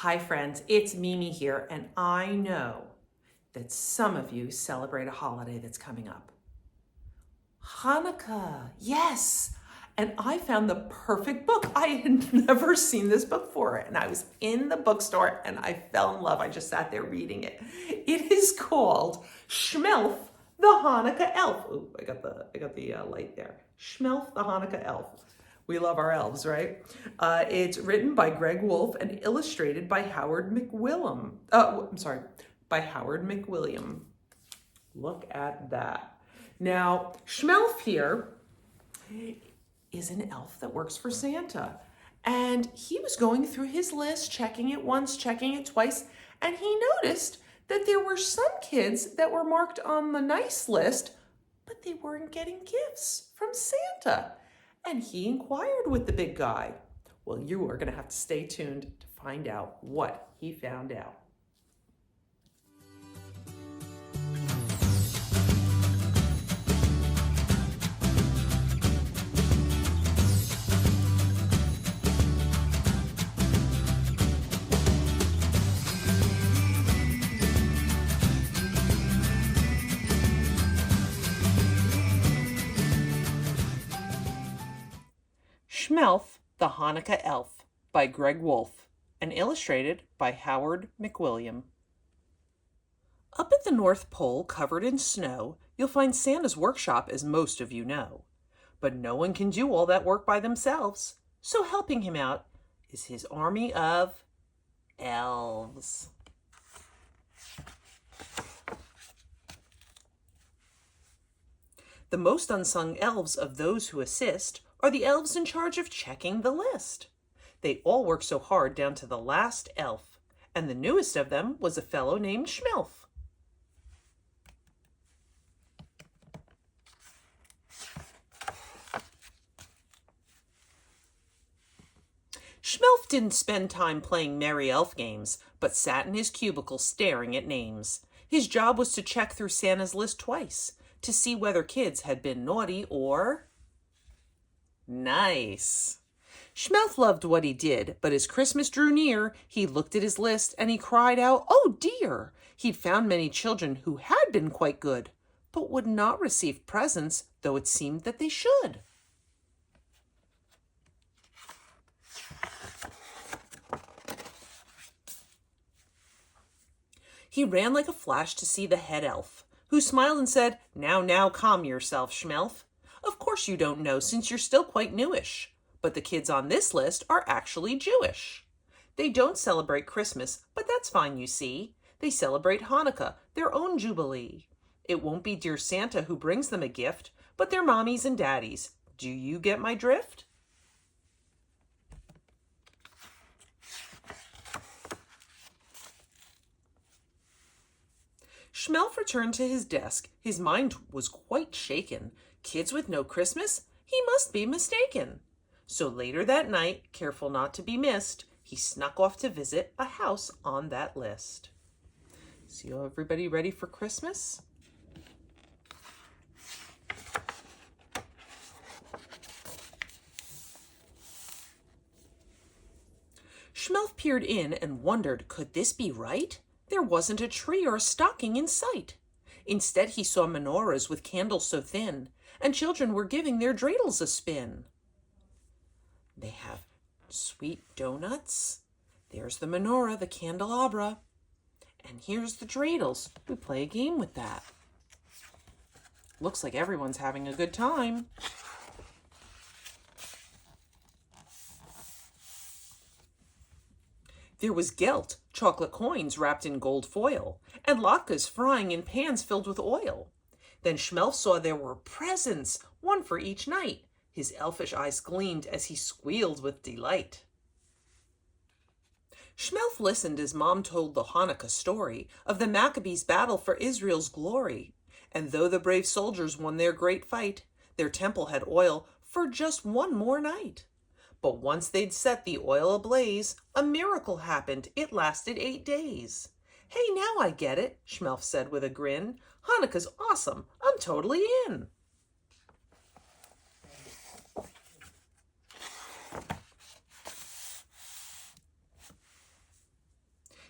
Hi friends, it's Mimi here, and I know that some of you celebrate a holiday that's coming up. Hanukkah, yes! And I found the perfect book. I had never seen this book before, and I was in the bookstore and I fell in love. I just sat there reading it. It is called Shmelf the Hanukkah Elf. Ooh, I got the light there. Shmelf the Hanukkah Elf. We love our elves, right? It's written by Greg Wolfe and illustrated by Howard McWilliam. By Howard McWilliam. Look at that. Now, Shmelf here is an elf that works for Santa. And he was going through his list, checking it once, checking it twice, and he noticed that there were some kids that were marked on the nice list, but they weren't getting gifts from Santa. And he inquired with the big guy. Well, you are going to have to stay tuned to find out what he found out. Shmelf the Hanukkah Elf by Greg Wolfe and illustrated by Howard McWilliam. Up at the North Pole, covered in snow, you'll find Santa's workshop, as most of you know. But no one can do all that work by themselves, so helping him out is his army of elves. The most unsung elves of those who assist are the elves in charge of checking the list. They all work so hard down to the last elf, and the newest of them was a fellow named Shmelf. Shmelf didn't spend time playing merry elf games, but sat in his cubicle staring at names. His job was to check through Santa's list twice, to see whether kids had been naughty or nice. Shmelf loved what he did, but as Christmas drew near, he looked at his list and he cried out, "Oh dear!" He'd found many children who had been quite good, but would not receive presents, though it seemed that they should. He ran like a flash to see the head elf, who smiled and said, Now, calm yourself, Shmelf. Of course you don't know, since you're still quite newish. But the kids on this list are actually Jewish. They don't celebrate Christmas, but that's fine, you see. They celebrate Hanukkah, their own jubilee. It won't be dear Santa who brings them a gift, but their mommies and daddies. Do you get my drift? Shmelf returned to his desk. His mind was quite shaken. Kids with no Christmas? He must be mistaken. So later that night, careful not to be missed, he snuck off to visit a house on that list. So everybody ready for Christmas? Shmelf peered in and wondered, could this be right? There wasn't a tree or a stocking in sight. Instead, he saw menorahs with candles so thin, and children were giving their dreidels a spin. They have sweet donuts. There's the menorah, the candelabra. And here's the dreidels. We play a game with that. Looks like everyone's having a good time. There was gelt, chocolate coins wrapped in gold foil, and latkes frying in pans filled with oil. Then Shmelf saw there were presents, one for each night. His elfish eyes gleamed as he squealed with delight. Shmelf listened as Mom told the Hanukkah story of the Maccabees' battle for Israel's glory. And though the brave soldiers won their great fight, their temple had oil for just one more night. But once they'd set the oil ablaze, a miracle happened. It lasted 8 days. Hey, now I get it, Shmelf said with a grin. Hanukkah's awesome. I'm totally in.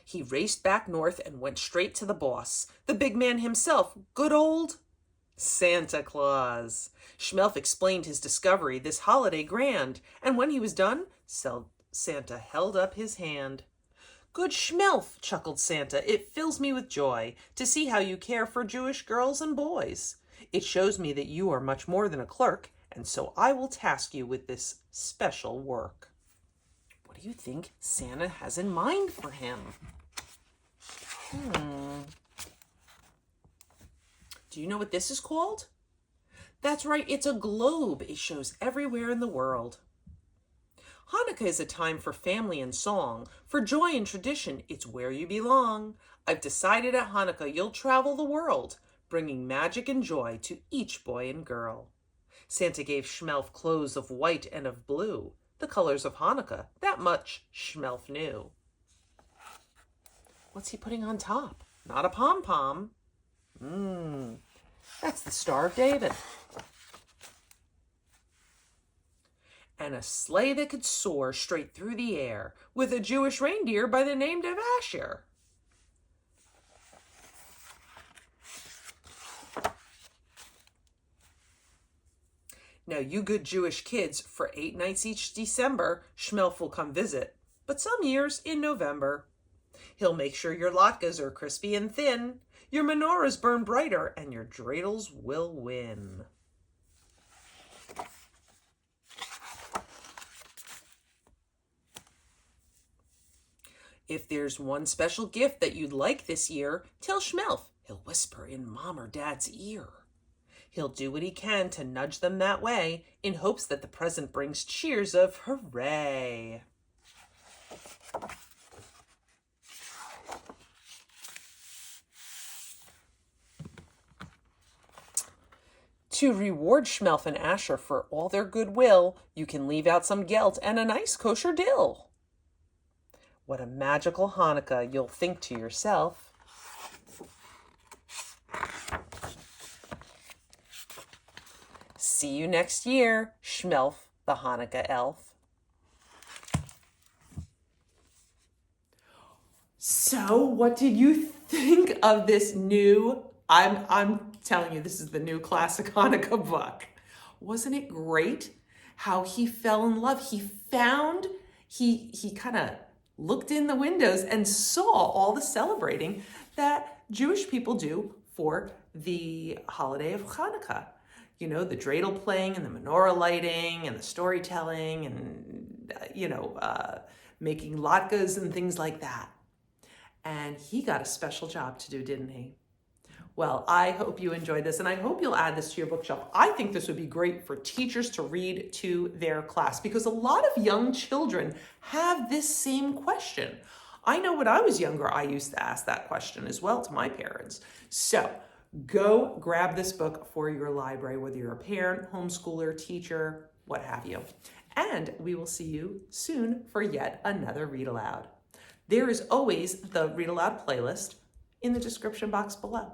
He raced back north and went straight to the boss, the big man himself, good old Santa Claus. Shmelf explained his discovery this holiday grand, and when he was done, Santa held up his hand. Good Shmelf, chuckled Santa, it fills me with joy to see how you care for Jewish girls and boys. It shows me that you are much more than a clerk, and so I will task you with this special work. What do you think Santa has in mind for him? Do you know what this is called? That's right, it's a globe. It shows everywhere in the world. Hanukkah is a time for family and song, for joy and tradition. It's where you belong. I've decided at Hanukkah you'll travel the world, bringing magic and joy to each boy and girl. Santa gave Shmelf clothes of white and of blue, the colors of Hanukkah. That much Shmelf knew. What's he putting on top? Not a pom-pom. That's the Star of David. And a sleigh that could soar straight through the air with a Jewish reindeer by the name of Asher. Now, you good Jewish kids, for 8 nights each December, Shmelf will come visit, but some years in November. He'll make sure your latkes are crispy and thin, your menorahs burn brighter, and your dreidels will win. If there's one special gift that you'd like this year, tell Shmelf. He'll whisper in Mom or Dad's ear. He'll do what he can to nudge them that way in hopes that the present brings cheers of hooray. To reward Shmelf and Asher for all their goodwill, you can leave out some gelt and a nice kosher dill. What a magical Hanukkah, you'll think to yourself. See you next year, Shmelf the Hanukkah Elf. So, what did you think of this new, I'm telling you, this is the new classic Hanukkah book. Wasn't it great how he fell in love? He kind of looked in the windows and saw all the celebrating that Jewish people do for the holiday of Hanukkah. You know, the dreidel playing and the menorah lighting and the storytelling and, making latkes and things like that. And he got a special job to do, didn't he? Well, I hope you enjoyed this, and I hope you'll add this to your bookshelf. I think this would be great for teachers to read to their class because a lot of young children have this same question. I know when I was younger, I used to ask that question as well to my parents. So go grab this book for your library, whether you're a parent, homeschooler, teacher, what have you. And we will see you soon for yet another Read Aloud. There is always the Read Aloud playlist in the description box below.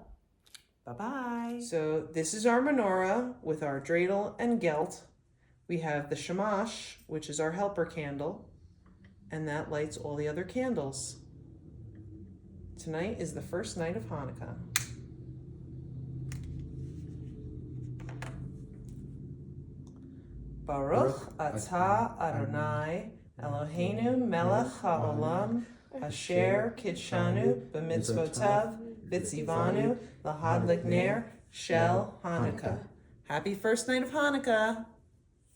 Bye-bye. So this is our menorah with our dreidel and gelt. We have the shamash, which is our helper candle, and that lights all the other candles. Tonight is the first night of Hanukkah. Baruch atah Adonai Eloheinu melech haolam asher kidshanu b'mitzvotav v'tzivanu lahadlik ner shel Hanukkah. Happy first night of Hanukkah.